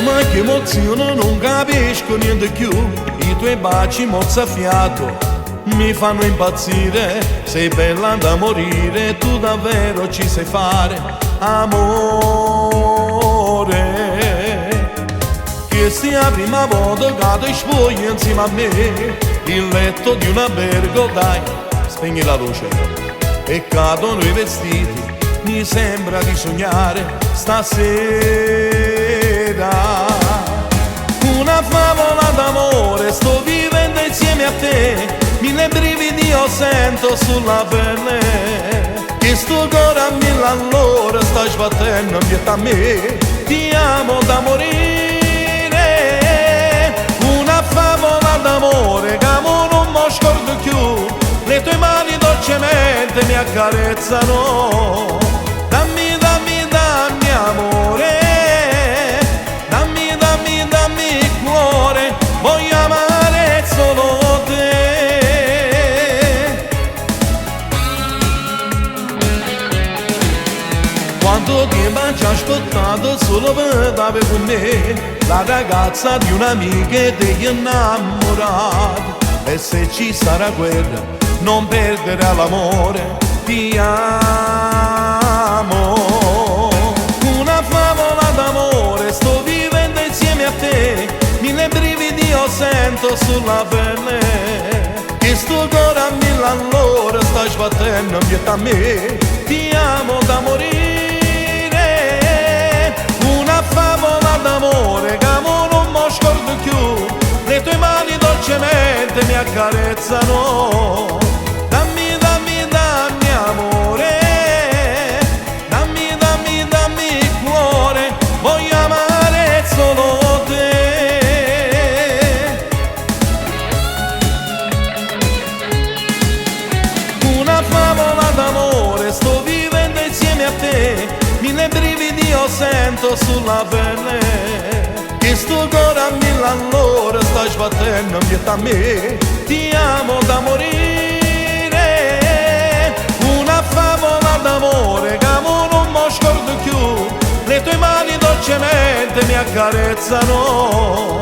ma che emozione, non capisco niente più. I tuoi baci mozzafiato mi fanno impazzire. Sei bella da morire, tu davvero ci sai fare amore. Che sia la prima volta che ti spogli insieme a me, il letto di un albergo, dai, spegni la luce e cadono i vestiti. Mi sembra di sognare stasera una favola d'amore, sto vivendo insieme a te. Mille brividi io sento sulla pelle, che sto cuore a mille all'ora sta sbattendo dietro a me. Ti amo da morire, una favola d'amore che amo non mi scordo più. Le tue mani dolcemente mi accarezzano. Dammi, dammi, dammi amore, dammi, dammi, dammi cuore, voglio amare solo te. Quanto tempo ci ho aspettato solo per avere con me la ragazza di un'amica e degli innamorati. E se ci sarà guerra, non perdere l'amore, ti amo. Una favola d'amore, sto vivendo insieme a te. Mille brividi io sento sulla pelle, che sto cuore a mille all'ora sta sbattendo dietro a me. Ti amo da morire, una favola d'amore che amo non mi scordo più. Le tue mani dolcemente mi accarezzano. Dammi, dammi, dammi amore, dammi, dammi, dammi cuore, voglio amare solo te. Una favola d'amore, sto vivendo insieme a te. Mille brividi io sento sulla pelle, che sto cuore a mille all'ora sta sbattendo dietro a me. Ti amo da morire, una favola d'amore che amo non mi scordo più. Le tue mani dolcemente mi accarezzano.